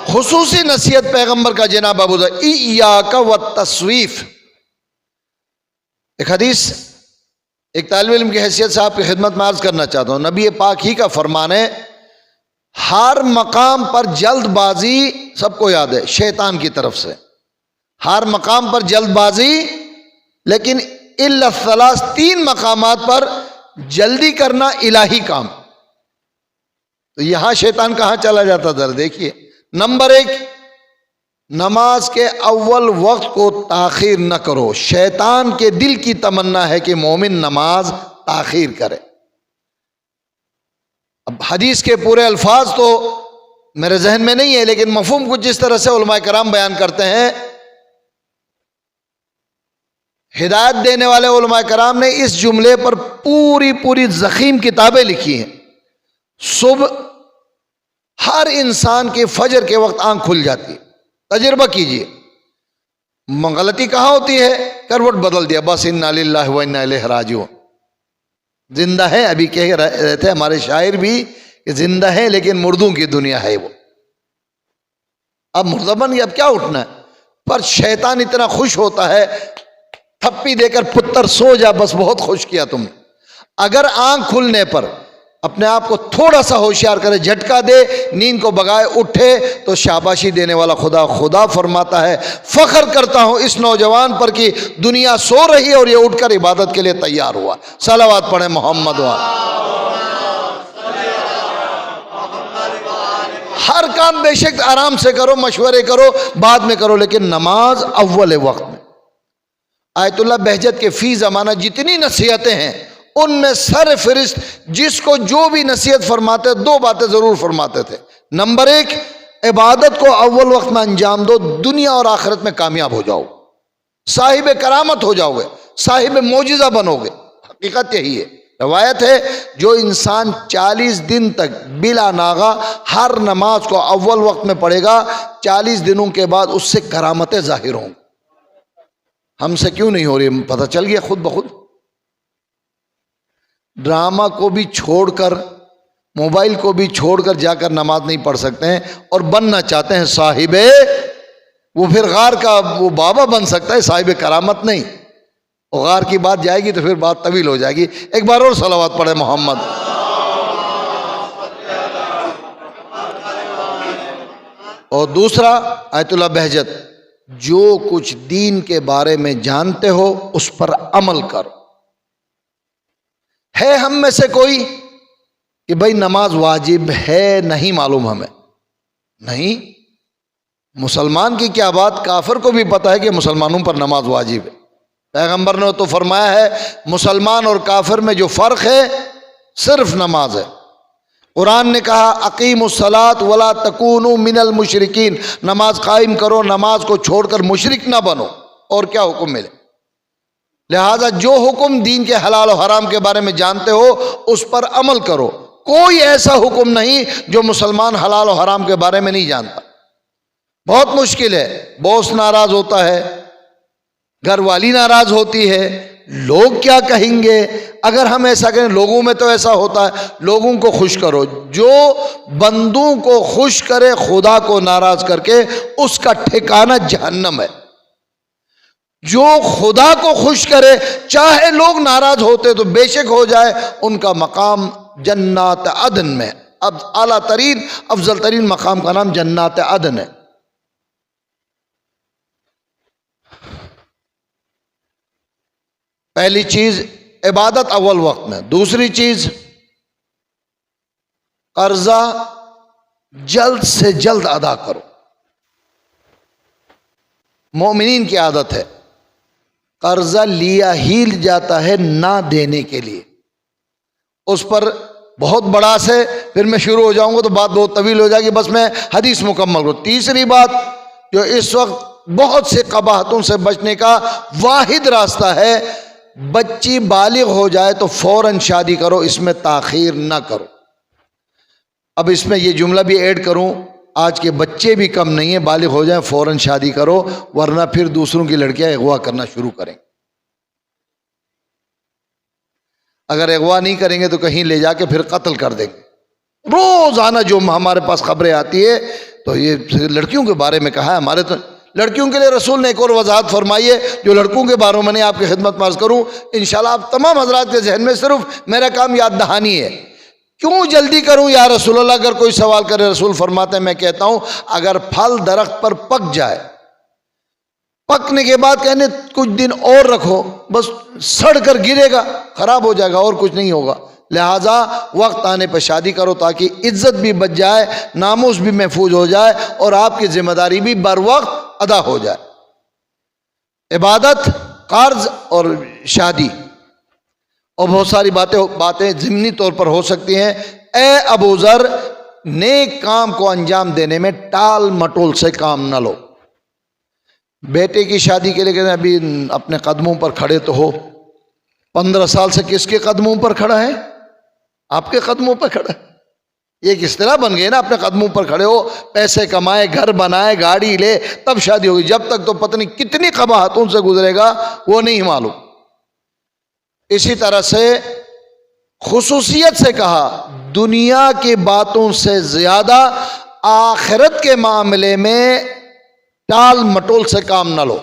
خصوصی نصیحت پیغمبر کا جناب ابو ذر، ایاک والتسویف۔ ایک حدیث ایک طالب علم کی حیثیت سے آپ کی خدمت میں عرض کرنا چاہتا ہوں، نبی پاک ہی کا فرمان ہے، ہر مقام پر جلد بازی، سب کو یاد ہے، شیطان کی طرف سے، ہر مقام پر جلد بازی، لیکن الا الثلاث، 3 مقامات پر جلدی کرنا الہی کام۔ تو یہاں شیطان کہاں چلا جاتا ذرا دیکھیے۔ نمبر 1، نماز کے اول وقت کو تاخیر نہ کرو۔ شیطان کے دل کی تمنا ہے کہ مومن نماز تاخیر کرے۔ اب حدیث کے پورے الفاظ تو میرے ذہن میں نہیں ہے، لیکن مفہوم کچھ اس طرح سے علماء کرام بیان کرتے ہیں۔ ہدایت دینے والے علماء کرام نے اس جملے پر پوری ضخیم کتابیں لکھی ہیں۔ صبح ہر انسان کے فجر کے وقت آنکھ کھل جاتی ہے، تجربہ کیجئے۔ غلطی کہاں ہوتی ہے؟ کروٹ بدل دیا، بس انا للہ و انا الیہ راجعون۔ زندہ ہے، ابھی کہہ رہے تھے ہمارے شاعر بھی کہ زندہ ہے لیکن مردوں کی دنیا ہے وہ، اب مردہ بن گیا، اب کیا اٹھنا ہے؟ پر شیطان اتنا خوش ہوتا ہے، تھپی دے کر پتر سو جا، بس بہت خوش کیا تم نے۔ اگر آنکھ کھلنے پر اپنے آپ کو تھوڑا سا ہوشیار کرے، جھٹکا دے، نیند کو بگائے اٹھے، تو شاباشی دینے والا خدا فرماتا ہے، فخر کرتا ہوں اس نوجوان پر کہ دنیا سو رہی ہے اور یہ اٹھ کر عبادت کے لیے تیار ہوا۔ صلوات پڑھیں محمد ہر کام بے شک آرام سے کرو، مشورے کرو، بعد میں کرو، لیکن نماز اول وقت میں۔ آیت اللہ بہجت کے فی زمانہ جتنی نصیحتیں ہیں، ان میں سر فہرست جس کو جو بھی نصیحت فرماتے 2 باتیں ضرور فرماتے تھے۔ نمبر 1، عبادت کو اول وقت میں انجام دو، دنیا اور آخرت میں کامیاب ہو جاؤ، صاحب کرامت ہو جاؤ گے، صاحب معجزہ بنو گے۔ حقیقت یہی ہے۔ روایت ہے جو انسان 40 دن تک بلا ناغہ ہر نماز کو اول وقت میں پڑھے گا، 40 دنوں کے بعد اس سے کرامتیں ظاہر ہوں گی۔ ہم سے کیوں نہیں ہو رہی؟ پتہ چل گیا خود بخود۔ ڈرامہ کو بھی چھوڑ کر، موبائل کو بھی چھوڑ کر جا کر نماز نہیں پڑھ سکتے ہیں، اور بننا چاہتے ہیں صاحب، وہ پھر غار کا وہ بابا بن سکتا ہے، صاحب کرامت نہیں۔ غار کی بات جائے گی تو پھر بات طویل ہو جائے گی۔ ایک بار اور صلوات پڑھے محمد۔ اور دوسرا، آیت اللہ بہجت، جو کچھ دین کے بارے میں جانتے ہو اس پر عمل کرو۔ ہے ہم میں سے کوئی کہ بھائی نماز واجب ہے نہیں معلوم ہمیں؟ نہیں، مسلمان کی کیا بات، کافر کو بھی پتہ ہے کہ مسلمانوں پر نماز واجب ہے۔ پیغمبر نے تو فرمایا ہے مسلمان اور کافر میں جو فرق ہے صرف نماز ہے۔ قرآن نے کہا اقیموا الصلاۃ ولا تکونوا من المشرکین، نماز قائم کرو، نماز کو چھوڑ کر مشرک نہ بنو۔ اور کیا حکم ملے؟ لہذا جو حکم دین کے حلال و حرام کے بارے میں جانتے ہو اس پر عمل کرو۔ کوئی ایسا حکم نہیں جو مسلمان حلال و حرام کے بارے میں نہیں جانتا۔ بہت مشکل ہے، باس ناراض ہوتا ہے، گھر والی ناراض ہوتی ہے، لوگ کیا کہیں گے؟ اگر ہم ایسا کریں، لوگوں میں تو ایسا ہوتا ہے، لوگوں کو خوش کرو۔ جو بندوں کو خوش کرے خدا کو ناراض کر کے، اس کا ٹھکانہ جہنم ہے۔ جو خدا کو خوش کرے، چاہے لوگ ناراض ہوتے تو بے شک ہو جائے، ان کا مقام جنات عدن میں۔ اب اعلیٰ ترین افضل ترین مقام کا نام جنات عدن ہے۔ پہلی چیز عبادت اول وقت میں۔ دوسری چیز قرضہ جلد سے جلد ادا کرو۔ مومنین کی عادت ہے قرضہ لیا ہی جاتا ہے نہ دینے کے لیے، اس پر بہت بڑا سے پھر میں شروع ہو جاؤں گا تو بات بہت طویل ہو جائے گی، بس میں حدیث مکمل کروں۔ تیسری بات جو اس وقت بہت سے قباحتوں سے بچنے کا واحد راستہ ہے، بچی بالغ ہو جائے تو فوراً شادی کرو، اس میں تاخیر نہ کرو۔ اب اس میں یہ جملہ بھی ایڈ کروں آج کے بچے بھی کم نہیں ہیں، بالغ ہو جائیں فوراً شادی کرو، ورنہ پھر دوسروں کی لڑکیاں اغوا کرنا شروع کریں۔ اگر اغوا نہیں کریں گے تو کہیں لے جا کے پھر قتل کر دیں گے۔ روزانہ جو ہمارے پاس خبریں آتی ہے تو یہ لڑکیوں کے بارے میں کہا ہے ہمارے، تو لڑکیوں کے لیے رسول نے ایک اور وضاحت فرمائی ہے جو لڑکوں کے بارے میں آپ کی خدمت میں عرض کروں۔ انشاءاللہ آپ تمام حضرات کے ذہن میں صرف میرا کام یاد دہانی ہے۔ کیوں جلدی کروں یا رسول اللہ؟ اگر کوئی سوال کرے، رسول فرماتے ہیں میں کہتا ہوں اگر پھل درخت پر پک جائے، پکنے کے بعد کہنے کچھ دن اور رکھو، بس سڑ کر گرے گا، خراب ہو جائے گا، اور کچھ نہیں ہوگا۔ لہٰذا وقت آنے پہ شادی کرو تاکہ عزت بھی بچ جائے، ناموس بھی محفوظ ہو جائے، اور آپ کی ذمہ داری بھی بر وقت ادا ہو جائے۔ عبادت، قرض اور شادی اور بہت ساری باتیں ضمنی طور پر ہو سکتی ہیں۔ اے ابو ذر، نیک کام کو انجام دینے میں ٹال مٹول سے کام نہ لو۔ بیٹے کی شادی کے لیے کہتے ہیں ابھی اپنے قدموں پر کھڑے تو ہو۔ 15 سال سے کس کے قدموں پر کھڑا ہے؟ آپ کے قدموں پر کھڑا ہے۔ یہ ایک اصطلاح بن گئی نا، اپنے قدموں پر کھڑے ہو، پیسے کمائے، گھر بنائے، گاڑی لے، تب شادی ہوگی۔ جب تک تو پتہ نہیں کتنی قباحتوں سے گزرے گا وہ نہیں معلوم۔ اسی طرح سے خصوصیت سے کہا دنیا کی باتوں سے زیادہ آخرت کے معاملے میں ٹال مٹول سے کام نہ لو۔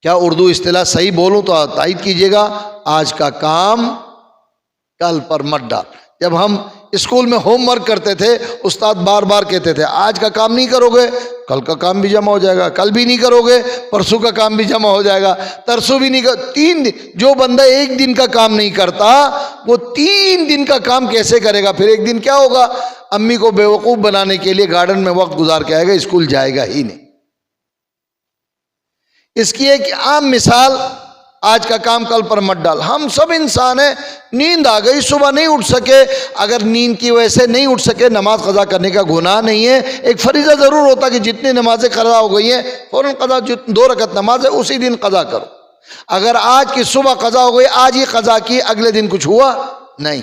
کیا اردو اصطلاح صحیح بولوں تو تائید کیجیے گا۔ آج کا کام کل پر مت ڈال۔ جب ہم اسکول میں ہوم ورک کرتے تھے، استاد بار بار کہتے تھے آج کا کام نہیں کرو گے کل کا کام بھی جمع ہو جائے گا، کل بھی نہیں کرو گے پرسوں کا کام بھی جمع ہو جائے گا، ترسوں بھی نہیں کر 3 دن۔ جو بندہ ایک دن کا کام نہیں کرتا وہ 3 دن کا کام کیسے کرے گا؟ پھر ایک دن کیا ہوگا؟ امی کو بیوقوف بنانے کے لیے گارڈن میں وقت گزار کے آئے گا، اسکول جائے گا ہی نہیں۔ اس کی ایک عام مثال، آج کا کام کل پر مت ڈال۔ ہم سب انسان ہیں، نیند آ گئی، صبح نہیں اٹھ سکے، اگر نیند کی وجہ سے نہیں اٹھ سکے نماز قضا کرنے کا گناہ نہیں ہے۔ ایک فریضہ ضرور ہوتا کہ جتنی نمازیں قضا ہو گئی ہیں فوراً قضا، 2 رکعت نماز ہے اسی دن قضا کرو۔ اگر آج کی صبح قضا ہو گئی، آج ہی قضا کی، اگلے دن کچھ ہوا نہیں،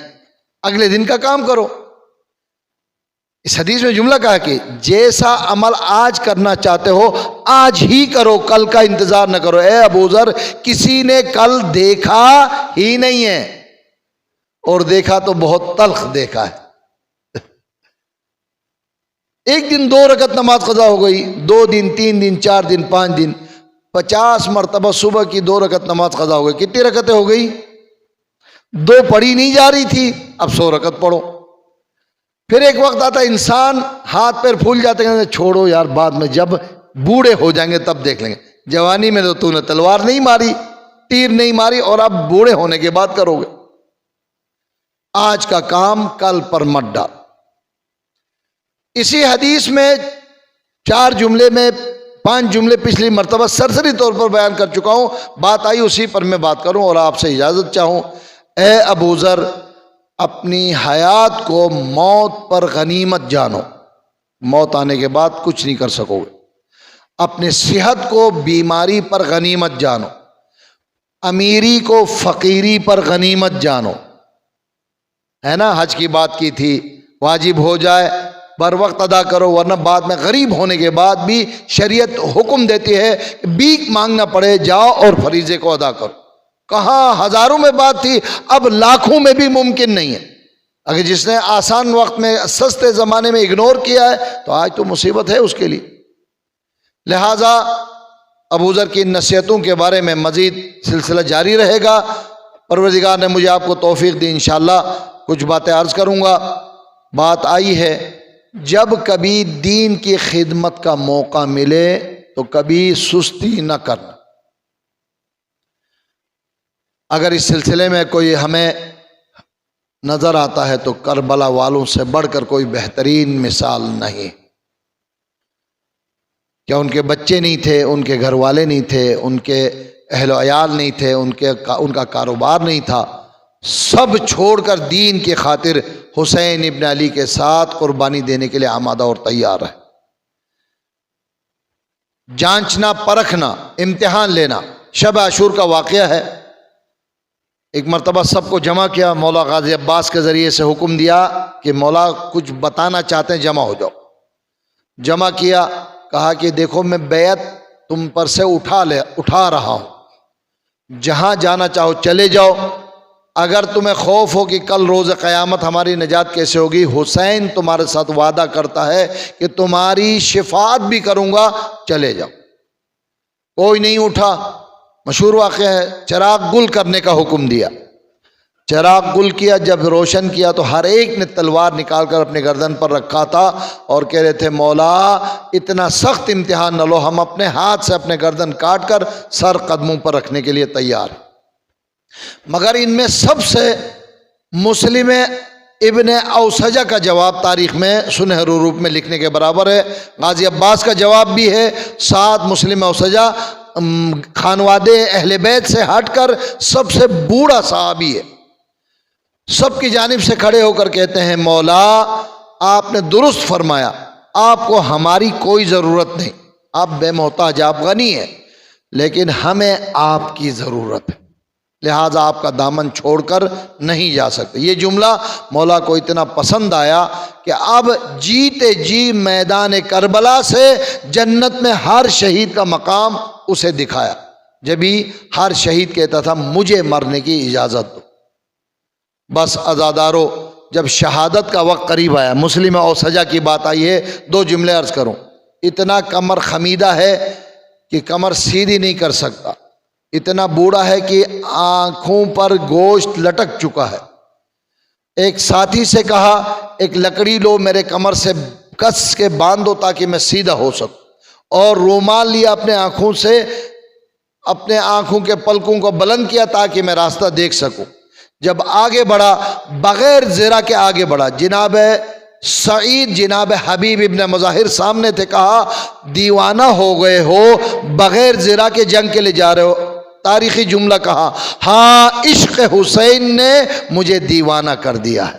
اگلے دن کا کام کرو۔ اس حدیث میں جملہ کہا کہ جیسا عمل آج کرنا چاہتے ہو آج ہی کرو، کل کا انتظار نہ کرو۔ اے ابو ذر، کسی نے کل دیکھا ہی نہیں ہے، اور دیکھا تو بہت تلخ دیکھا ہے۔ ایک دن 2 رکعت نماز قضا ہو گئی، 2 دن، 3 دن، 4 دن، 5 دن، 50 مرتبہ صبح کی 2 رکعت نماز قضا ہو گئی۔ کتنی رکعتیں ہو گئی؟ 2 پڑھی نہیں جا رہی تھی، اب 100 رکعت پڑھو۔ پھر ایک وقت آتا انسان ہاتھ پیر پھول جاتے ہیں، چھوڑو یار بعد میں جب بوڑھے ہو جائیں گے تب دیکھ لیں گے، جوانی میں تو نے تلوار نہیں ماری، تیر نہیں ماری، اور اب بوڑھے ہونے کے بعد کرو گے۔ آج کا کام کل پر مت ڈال۔ اسی حدیث میں 4 جملے میں 5 جملے پچھلی مرتبہ سرسری طور پر بیان کر چکا ہوں، بات آئی اسی پر میں بات کروں اور آپ سے اجازت چاہوں۔ اے ابو ذر، اپنی حیات کو موت پر غنیمت جانو، موت آنے کے بعد کچھ نہیں کر سکو گے۔ اپنی صحت کو بیماری پر غنیمت جانو، امیری کو فقیری پر غنیمت جانو۔ ہے نا، حج کی بات کی تھی، واجب ہو جائے بر وقت ادا کرو، ورنہ بعد میں غریب ہونے کے بعد بھی شریعت حکم دیتی ہے کہ بھیک مانگنا پڑے جاؤ اور فریضے کو ادا کرو۔ کہاں ہزاروں میں بات تھی، اب لاکھوں میں بھی ممکن نہیں ہے۔ اگر جس نے آسان وقت میں، سستے زمانے میں اگنور کیا ہے تو آج تو مصیبت ہے اس کے لیے۔ لہٰذا ابو ذر کی نصیحتوں کے بارے میں مزید سلسلہ جاری رہے گا۔ پروردگار نے مجھے آپ کو توفیق دی، انشاءاللہ کچھ باتیں عرض کروں گا۔ بات آئی ہے جب کبھی دین کی خدمت کا موقع ملے تو کبھی سستی نہ کرنا۔ اگر اس سلسلے میں کوئی ہمیں نظر آتا ہے تو کربلا والوں سے بڑھ کر کوئی بہترین مثال نہیں۔ کیا ان کے بچے نہیں تھے، ان کے گھر والے نہیں تھے، ان کے اہل و عیال نہیں تھے، ان کا کاروبار نہیں تھا، سب چھوڑ کر دین کی خاطر حسین ابن علی کے ساتھ قربانی دینے کے لیے آمادہ اور تیار ہے۔ جانچنا، پرکھنا، امتحان لینا۔ شب عاشور کا واقعہ ہے، ایک مرتبہ سب کو جمع کیا، مولا غازی عباس کے ذریعے سے حکم دیا کہ مولا کچھ بتانا چاہتے ہیں، جمع ہو جاؤ۔ جمع کیا, کہا کہ دیکھو میں بیعت تم پر سے اٹھا رہا ہوں, جہاں جانا چاہو چلے جاؤ, اگر تمہیں خوف ہو کہ کل روز قیامت ہماری نجات کیسے ہوگی, حسین تمہارے ساتھ وعدہ کرتا ہے کہ تمہاری شفاعت بھی کروں گا, چلے جاؤ. کوئی نہیں اٹھا. مشہور واقعہ ہے, چراغ گل کرنے کا حکم دیا, چراغ گل کیا, جب روشن کیا تو ہر ایک نے تلوار نکال کر اپنے گردن پر رکھا تھا اور کہہ رہے تھے مولا اتنا سخت امتحان نہ لو, ہم اپنے ہاتھ سے اپنے گردن کاٹ کر سر قدموں پر رکھنے کے لیے تیار. مگر ان میں سب سے مسلم ابن اوسجہ کا جواب تاریخ میں سنہرے روپ میں لکھنے کے برابر ہے. غازی عباس کا جواب بھی ہے. ساتھ مسلم اوسجہ خانوادے اہل بیت سے ہٹ کر سب سے بوڑھا صحابی ہے. سب کی جانب سے کھڑے ہو کر کہتے ہیں مولا آپ نے درست فرمایا, آپ کو ہماری کوئی ضرورت نہیں, آپ بے محتاج, آپ غنی ہیں, لیکن ہمیں آپ کی ضرورت ہے, لہٰذا آپ کا دامن چھوڑ کر نہیں جا سکتے. یہ جملہ مولا کو اتنا پسند آیا کہ اب جیتے جی میدان کربلا سے جنت میں ہر شہید کا مقام اسے دکھایا. جبھی ہر شہید کہتا تھا مجھے مرنے کی اجازت دو. بس عزادارو, جب شہادت کا وقت قریب آیا, مسلم اوسجہ کی بات آئی ہے, دو جملے عرض کروں. اتنا کمر خمیدہ ہے کہ کمر سیدھی نہیں کر سکتا, اتنا بوڑھا ہے کہ آنکھوں پر گوشت لٹک چکا ہے. ایک ساتھی سے کہا ایک لکڑی لو, میرے کمر سے کس کے باندھو تاکہ میں سیدھا ہو سکوں, اور رومال لیا اپنے آنکھوں سے, اپنے آنکھوں کے پلکوں کو بلند کیا تاکہ میں راستہ دیکھ سکوں. جب آگے بڑھا, بغیر زرہ کے آگے بڑھا, جناب سعید جناب حبیب ابن مظاہر سامنے تھے, کہا دیوانہ ہو گئے ہو, بغیر زرہ کے جنگ کے لیے جا رہے ہو. تاریخی جملہ کہا ہاں عشق حسین نے مجھے دیوانہ کر دیا ہے.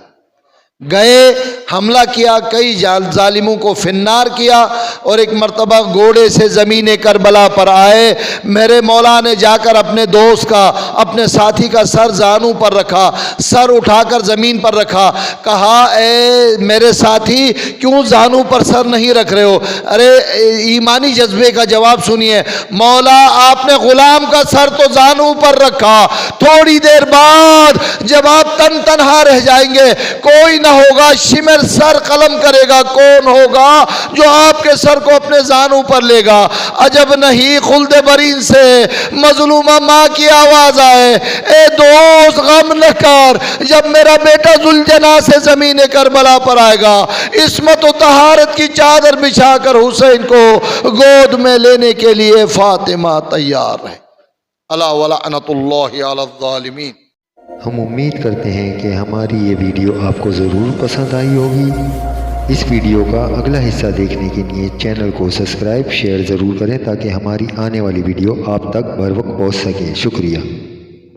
گئے, حملہ کیا, کئی ظالموں کو فنار کیا, اور ایک مرتبہ گھوڑے سے زمین کربلا پر آئے. میرے مولا نے جا کر اپنے دوست کا, اپنے ساتھی کا سر زانوں پر رکھا, سر اٹھا کر زمین پر رکھا, کہا اے میرے ساتھی کیوں زانوں پر سر نہیں رکھ رہے ہو؟ ارے ایمانی جذبے کا جواب سنیے. مولا آپ نے غلام کا سر تو زانوں پر رکھا, تھوڑی دیر بعد جب آپ تنہا رہ جائیں گے, کوئی نہ ہوگا شمر سر قلم کرے گا, کون ہوگا جو آپ کے سر کو اپنے زانوں پر لے گا؟ عجب نہیں خلد برین سے مظلومہ ماں کی آواز آئے, اے دوست غم نہ کر, جب میرا بیٹا ذوالجناح سے زمین کربلا پر آئے گا, عصمت و طہارت کی چادر بچھا کر حسین کو گود میں لینے کے لیے فاطمہ تیار ہے. الا ولعنۃ اللہ علی الظالمین. ہم امید کرتے ہیں کہ ہماری یہ ویڈیو آپ کو ضرور پسند آئی ہوگی. اس ویڈیو کا اگلا حصہ دیکھنے کے لیے چینل کو سبسکرائب شیئر ضرور کریں تاکہ ہماری آنے والی ویڈیو آپ تک بر وقت پہنچ سکے. شکریہ.